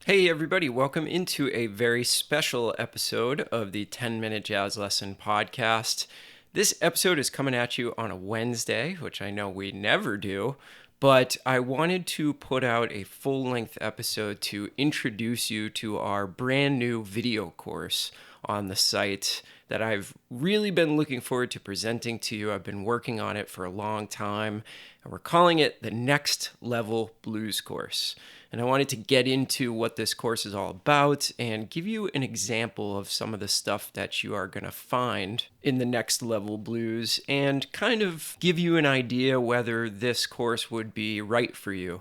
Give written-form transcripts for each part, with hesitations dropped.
Hey everybody, welcome into a very special episode of the 10-Minute Jazz Lesson podcast. This episode is coming at you on a Wednesday, which I know we never do, but I wanted to put out a full-length episode to introduce you to our brand new video course on the site that I've really been looking forward to presenting to you. I've been working on it for a long time, and we're calling it the Next Level Blues Course. And I wanted to get into what this course is all about and give you an example of some of the stuff that you are going to find in the Next Level Blues and kind of give you an idea whether this course would be right for you,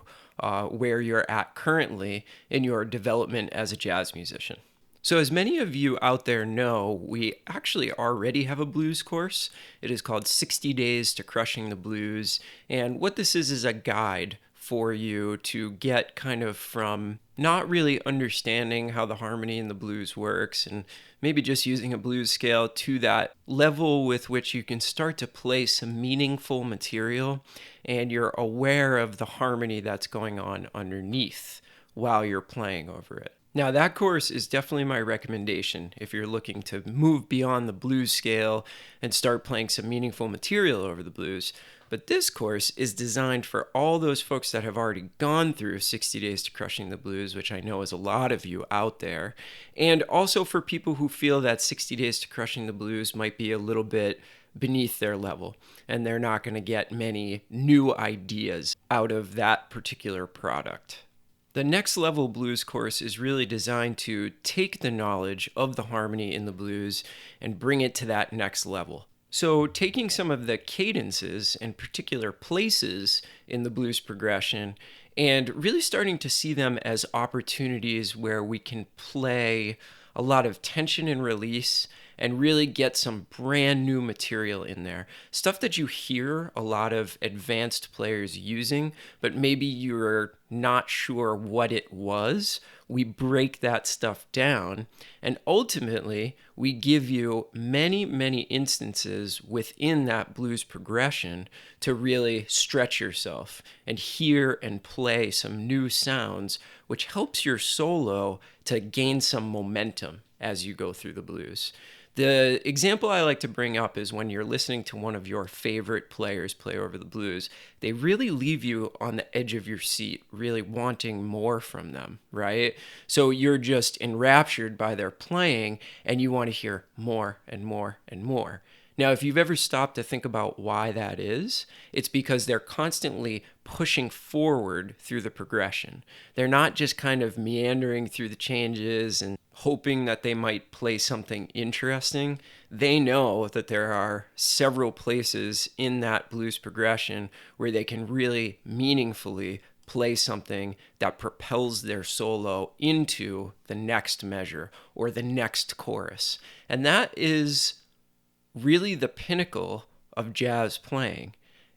where you're at currently in your development as a jazz musician. So as many of you out there know, we actually already have a blues course. It is called 60 Days to Crushing the Blues. And what this is a guide for you to get kind of from not really understanding how the harmony in the blues works and maybe just using a blues scale to that level with which you can start to play some meaningful material and you're aware of the harmony that's going on underneath while you're playing over it. Now, that course is definitely my recommendation if you're looking to move beyond the blues scale and start playing some meaningful material over the blues. But this course is designed for all those folks that have already gone through 60 Days to Crushing the Blues, which I know is a lot of you out there, and also for people who feel that 60 Days to Crushing the Blues might be a little bit beneath their level, and they're not going to get many new ideas out of that particular product. The Next Level Blues course is really designed to take the knowledge of the harmony in the blues and bring it to that next level. So taking some of the cadences and particular places in the blues progression and really starting to see them as opportunities where we can play a lot of tension and release and really get some brand new material in there. Stuff that you hear a lot of advanced players using, but maybe you're not sure what it was. We break that stuff down, and ultimately, we give you many, many instances within that blues progression to really stretch yourself and hear and play some new sounds, which helps your solo to gain some momentum as you go through the blues. The example I like to bring up is when you're listening to one of your favorite players play over the blues, they really leave you on the edge of your seat, really wanting more from them, right? So you're just enraptured by their playing and you want to hear more and more and more. Now, if you've ever stopped to think about why that is, it's because they're constantly pushing forward through the progression. They're not just kind of meandering through the changes and hoping that they might play something interesting. They know that there are several places in that blues progression where they can really meaningfully play something that propels their solo into the next measure or the next chorus. And that is really the pinnacle of jazz playing,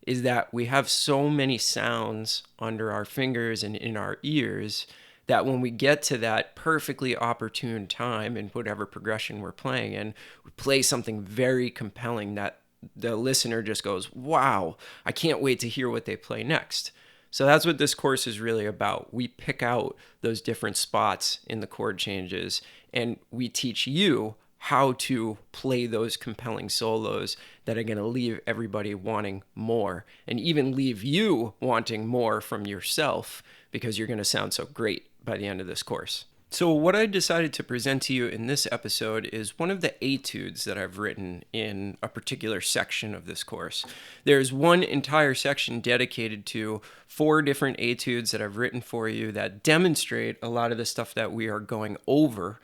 is that we have so many sounds under our fingers and in our ears that when we get to that perfectly opportune time in whatever progression we're playing in, we play something very compelling that the listener just goes, wow, I can't wait to hear what they play next. So that's what this course is really about. We pick out those different spots in the chord changes and we teach you how to play those compelling solos that are going to leave everybody wanting more and even leave you wanting more from yourself because you're going to sound so great by the end of this course. So what I decided to present to you in this episode is one of the etudes that I've written in a particular section of this course. There's one entire section dedicated to 4 different etudes that I've written for you that demonstrate a lot of the stuff that we are going over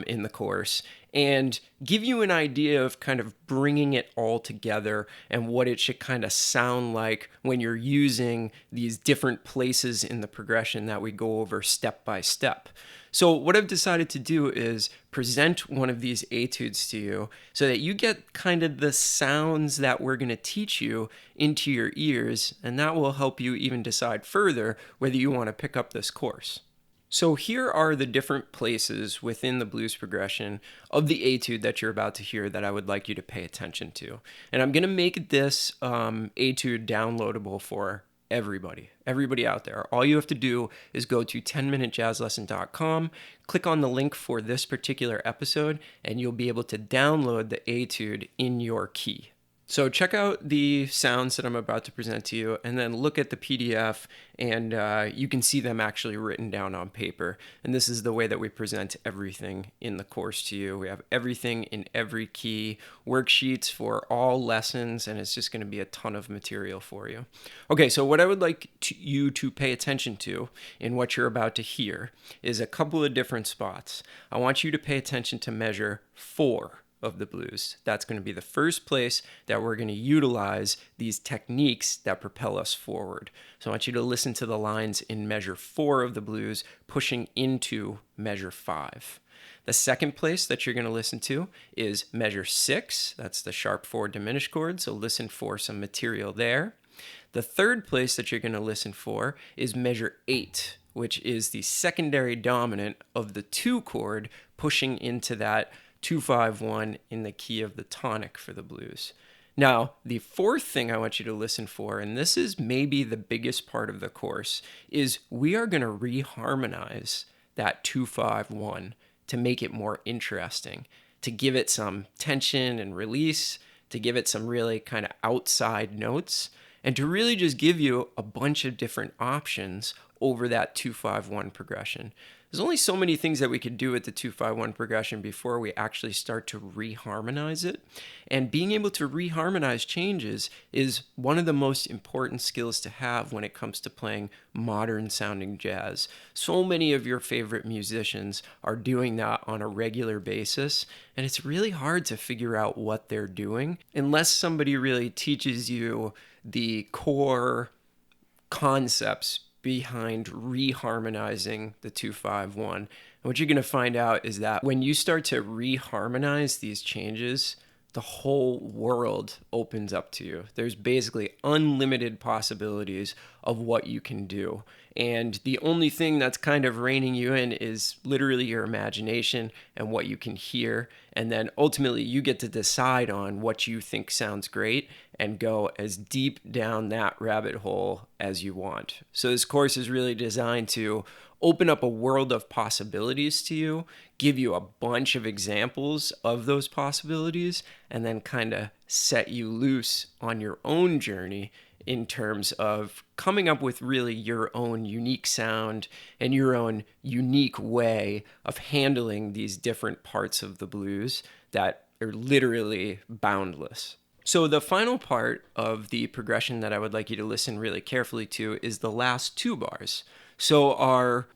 in the course and give you an idea of kind of bringing it all together and what it should kind of sound like when you're using these different places in the progression that we go over step by step. So what I've decided to do is present one of these etudes to you so that you get kind of the sounds that we're going to teach you into your ears, and that will help you even decide further whether you want to pick up this course. So here are the different places within the blues progression of the etude that you're about to hear that I would like you to pay attention to. And I'm going to make this etude downloadable for everybody out there. All you have to do is go to 10minutejazzlesson.com, click on the link for this particular episode, and you'll be able to download the Etude in your key. So check out the sounds that I'm about to present to you, and then look at the PDF, and you can see them actually written down on paper. And this is the way that we present everything in the course to you. We have everything in every key, worksheets for all lessons, and it's just going to be a ton of material for you. Okay, so what I would like you to pay attention to in what you're about to hear is a couple of different spots. I want you to pay attention to measure 4 of the blues. That's going to be the first place that we're going to utilize these techniques that propel us forward. So I want you to listen to the lines in measure 4 of the blues, pushing into measure 5. The second place that you're going to listen to is measure 6. That's the sharp 4 diminished chord. So listen for some material there. The third place that you're going to listen for is measure 8, which is the secondary dominant of the 2 chord, pushing into that 2-5-1 in the key of the tonic for the blues. Now, the fourth thing I want you to listen for, and this is maybe the biggest part of the course, is we are going to reharmonize that 2-5-1 to make it more interesting, to give it some tension and release, to give it some really kind of outside notes, and to really just give you a bunch of different options over that 2-5-1 progression. There's only so many things that we could do with the 2-5-1 progression before we actually start to reharmonize it. And being able to reharmonize changes is one of the most important skills to have when it comes to playing modern sounding jazz. So many of your favorite musicians are doing that on a regular basis, and it's really hard to figure out what they're doing unless somebody really teaches you the core concepts behind reharmonizing the 2-5-1. And what you're going to find out is that when you start to reharmonize these changes, the whole world opens up to you. There's basically unlimited possibilities of what you can do. And the only thing that's kind of reining you in is literally your imagination and what you can hear. And then ultimately you get to decide on what you think sounds great and go as deep down that rabbit hole as you want. So this course is really designed to open up a world of possibilities to you, give you a bunch of examples of those possibilities, and then kind of set you loose on your own journey in terms of coming up with really your own unique sound and your own unique way of handling these different parts of the blues that are literally boundless. So the final part of the progression that I would like you to listen really carefully to is the last 2 bars. So our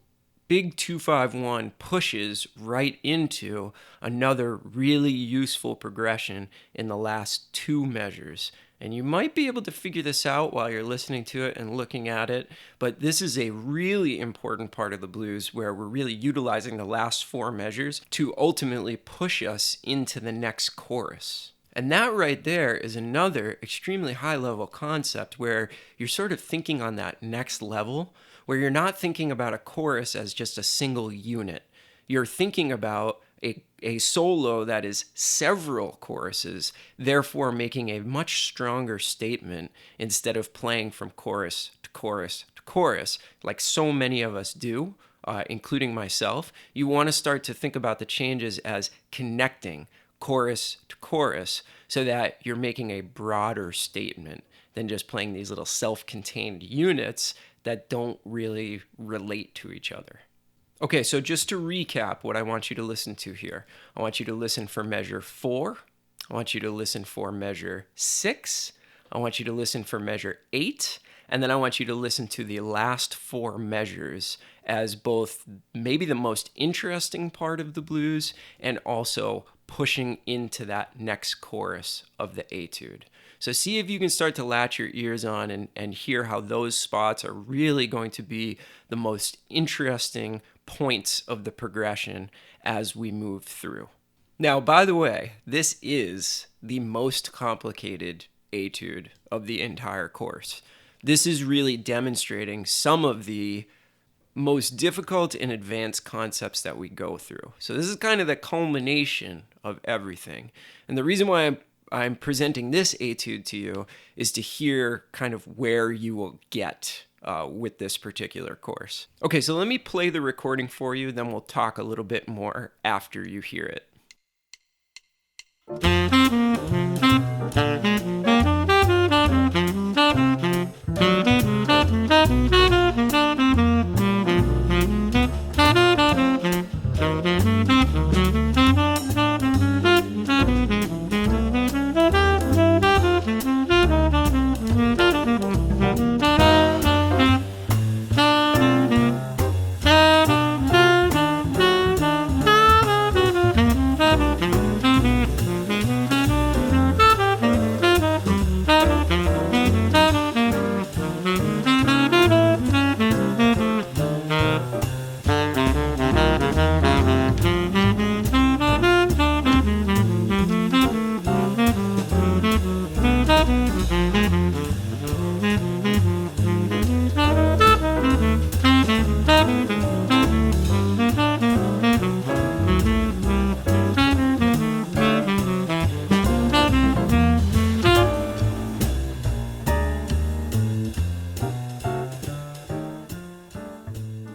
big 2-5-1 pushes right into another really useful progression in the last 2 measures. And you might be able to figure this out while you're listening to it and looking at it, but this is a really important part of the blues where we're really utilizing the last 4 measures to ultimately push us into the next chorus. And that right there is another extremely high-level concept where you're sort of thinking on that next level, where you're not thinking about a chorus as just a single unit. You're thinking about a solo that is several choruses, therefore making a much stronger statement instead of playing from chorus to chorus to chorus, like so many of us do, including myself. You want to start to think about the changes as connecting chorus to chorus so that you're making a broader statement than just playing these little self-contained units that don't really relate to each other. Okay, so just to recap what I want you to listen to here. I want you to listen for measure 4. I want you to listen for measure 6. I want you to listen for measure 8. And then I want you to listen to the last 4 measures as both maybe the most interesting part of the blues and also pushing into that next chorus of the Etude. So see if you can start to latch your ears on and hear how those spots are really going to be the most interesting points of the progression as we move through. Now, by the way, this is the most complicated Etude of the entire course. This is really demonstrating some of the most difficult and advanced concepts that we go through. So this is kind of the culmination of everything. And the reason why I'm presenting this etude to you is to hear kind of where you will get with this particular course. Okay, so let me play the recording for you, then we'll talk a little bit more after you hear it.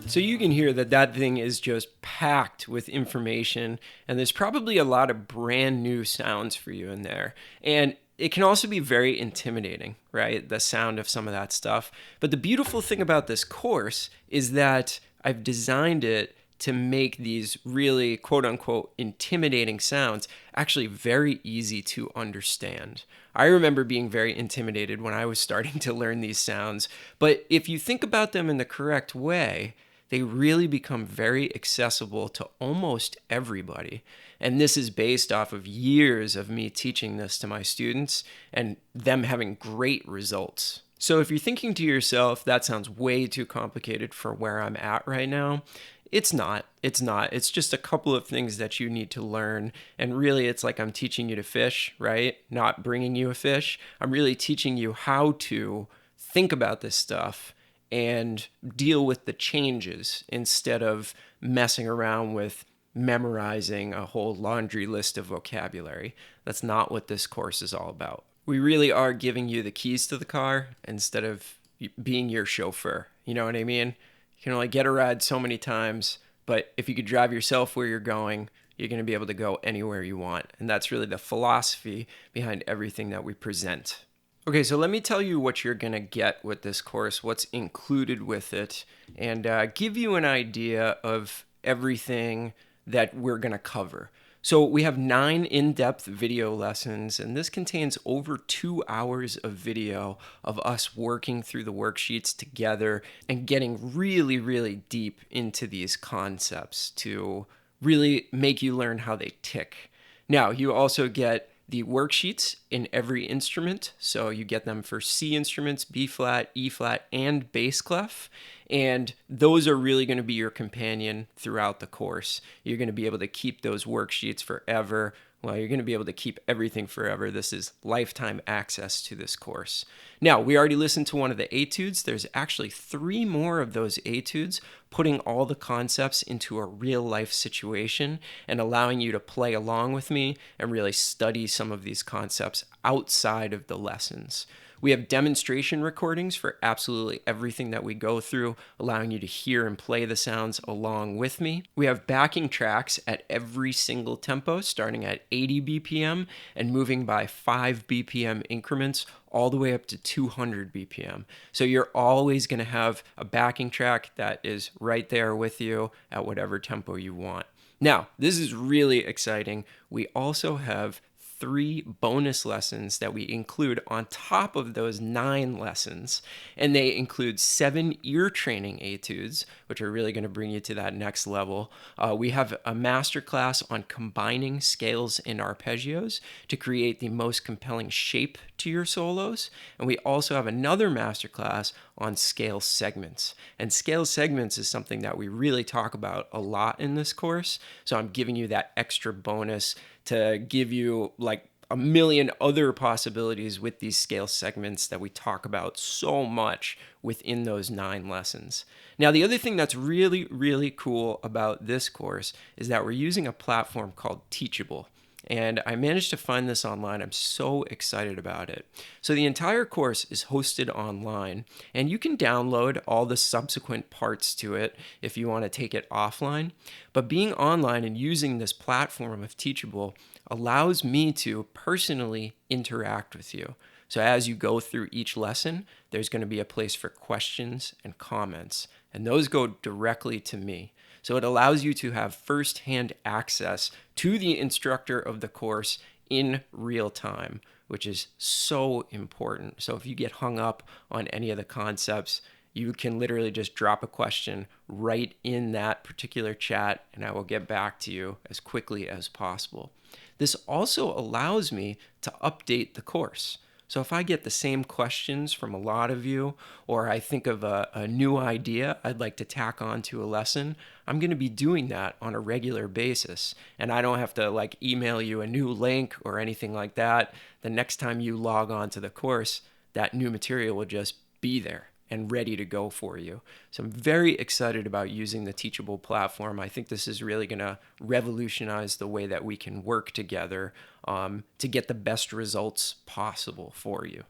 So you can hear that thing is just packed with information, and there's probably a lot of brand new sounds for you in there. And it can also be very intimidating, right? The sound of some of that stuff. But the beautiful thing about this course is that I've designed it to make these really quote unquote intimidating sounds actually very easy to understand. I remember being very intimidated when I was starting to learn these sounds, but if you think about them in the correct way, they really become very accessible to almost everybody. And this is based off of years of me teaching this to my students and them having great results. So if you're thinking to yourself, that sounds way too complicated for where I'm at right now, it's not. It's just a couple of things that you need to learn. And really, it's like I'm teaching you to fish, right? Not bringing you a fish. I'm really teaching you how to think about this stuff and deal with the changes instead of messing around with memorizing a whole laundry list of vocabulary. That's not what this course is all about. We really are giving you the keys to the car instead of being your chauffeur. You know what I mean? You can only get a ride so many times, but if you could drive yourself where you're going, you're going to be able to go anywhere you want. And that's really the philosophy behind everything that we present. Okay, so let me tell you what you're going to get with this course, what's included with it, and give you an idea of everything that we're going to cover. So we have 9 in-depth video lessons, and this contains over 2 hours of video of us working through the worksheets together and getting really, really deep into these concepts to really make you learn how they tick. Now, you also get the worksheets in every instrument. So you get them for C instruments, B flat, E flat, and bass clef. And those are really going to be your companion throughout the course. You're going to be able to keep those worksheets forever. Well, you're going to be able to keep everything forever. This is lifetime access to this course. Now, we already listened to one of the etudes. There's actually 3 more of those etudes, putting all the concepts into a real life situation and allowing you to play along with me and really study some of these concepts outside of the lessons. We have demonstration recordings for absolutely everything that we go through, allowing you to hear and play the sounds along with me. We have backing tracks at every single tempo, starting at 80 BPM and moving by 5 BPM increments all the way up to 200 BPM. So you're always going to have a backing track that is right there with you at whatever tempo you want. Now, this is really exciting. We also have 3 bonus lessons that we include on top of those 9 lessons. And they include 7 ear training etudes, which are really going to bring you to that next level. We have a masterclass on combining scales and arpeggios to create the most compelling shape to your solos. And we also have another masterclass on scale segments. And scale segments is something that we really talk about a lot in this course. So I'm giving you that extra bonus to give you like a million other possibilities with these scale segments that we talk about so much within those 9 lessons. Now, the other thing that's really, really cool about this course is that we're using a platform called Teachable. and I managed to find this online. I'm so excited about it. So the entire course is hosted online, and you can download all the subsequent parts to it if you want to take it offline. But being online and using this platform of Teachable allows me to personally interact with you. So as you go through each lesson, there's going to be a place for questions and comments, and those go directly to me. So it allows you to have firsthand access to the instructor of the course in real time, which is so important. So if you get hung up on any of the concepts, you can literally just drop a question right in that particular chat, and I will get back to you as quickly as possible. This also allows me to update the course. So if I get the same questions from a lot of you, or I think of a new idea I'd like to tack on to a lesson, I'm going to be doing that on a regular basis. And I don't have to email you a new link or anything like that. The next time you log on to the course, that new material will just be there and ready to go for you. So I'm very excited about using the Teachable platform. I think this is really going to revolutionize the way that we can work together to get the best results possible for you.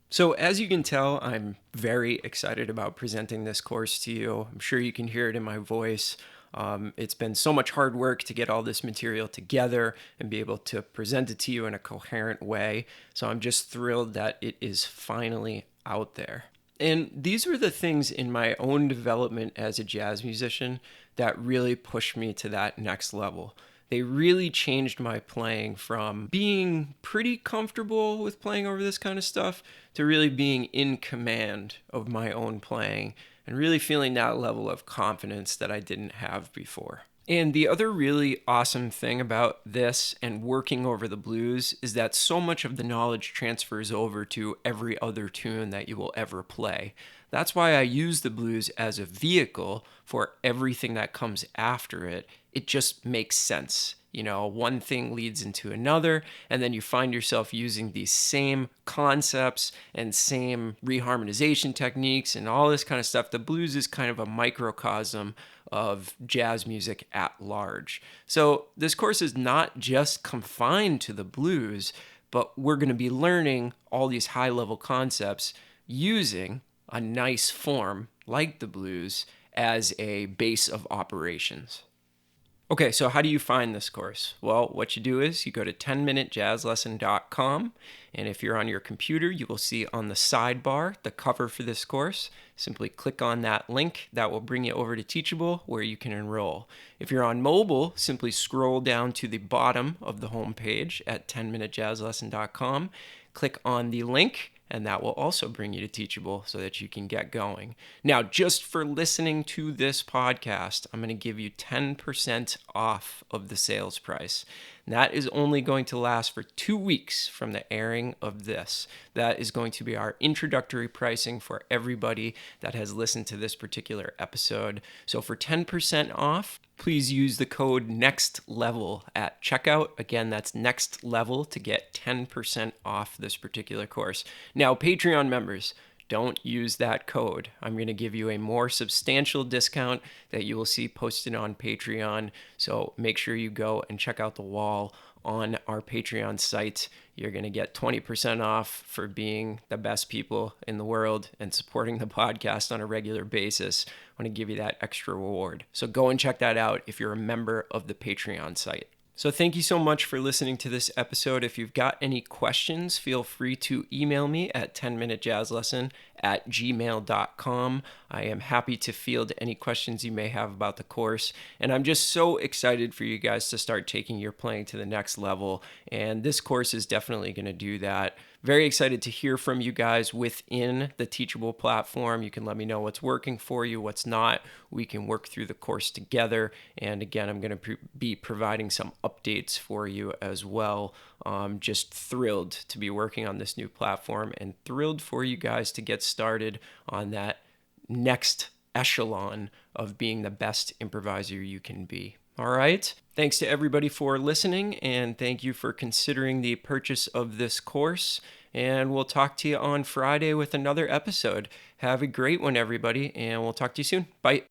So as you can tell, I'm very excited about presenting this course to you. I'm sure you can hear it in my voice. It's been so much hard work to get all this material together and be able to present it to you in a coherent way. So I'm just thrilled that it is finally out there. And these were the things in my own development as a jazz musician that really pushed me to that next level. They really changed my playing from being pretty comfortable with playing over this kind of stuff to really being in command of my own playing and really feeling that level of confidence that I didn't have before. And the other really awesome thing about this and working over the blues is that so much of the knowledge transfers over to every other tune that you will ever play. That's why I use the blues as a vehicle for everything that comes after it. It just makes sense. You know, one thing leads into another, and then you find yourself using these same concepts and same reharmonization techniques and all this kind of stuff. The blues is kind of a microcosm of jazz music at large. So this course is not just confined to the blues, but we're going to be learning all these high-level concepts using a nice form like the blues as a base of operations. Okay, so how do you find this course? Well, what you do is you go to 10minutejazzlesson.com, and if you're on your computer, you will see on the sidebar the cover for this course. Simply click on that link. That will bring you over to Teachable, where you can enroll. If you're on mobile, simply scroll down to the bottom of the homepage at 10minutejazzlesson.com, click on the link, and that will also bring you to Teachable so that you can get going. Now, just for listening to this podcast, I'm going to give you 10% off of the sales price. And that is only going to last for 2 weeks from the airing of this. That is going to be our introductory pricing for everybody that has listened to this particular episode. So for 10% off, please use the code NEXTLEVEL at checkout. Again, that's NEXTLEVEL to get 10% off this particular course. Now, Patreon members, don't use that code. I'm going to give you a more substantial discount that you will see posted on Patreon. So make sure you go and check out the wall on our Patreon site. You're going to get 20% off for being the best people in the world and supporting the podcast on a regular basis. I want to give you that extra reward. So go and check that out if you're a member of the Patreon site. So thank you so much for listening to this episode. If you've got any questions, feel free to email me at 10minutejazzlesson@gmail.com. I am happy to field any questions you may have about the course. And I'm just so excited for you guys to start taking your playing to the next level. And this course is definitely going to do that. Very excited to hear from you guys within the Teachable platform. You can let me know what's working for you, what's not. We can work through the course together. And again, I'm going to be providing some updates for you as well. Just thrilled to be working on this new platform and thrilled for you guys to get started on that next echelon of being the best improviser you can be. All right. Thanks to everybody for listening, and thank you for considering the purchase of this course. And we'll talk to you on Friday with another episode. Have a great one, everybody, and we'll talk to you soon. Bye.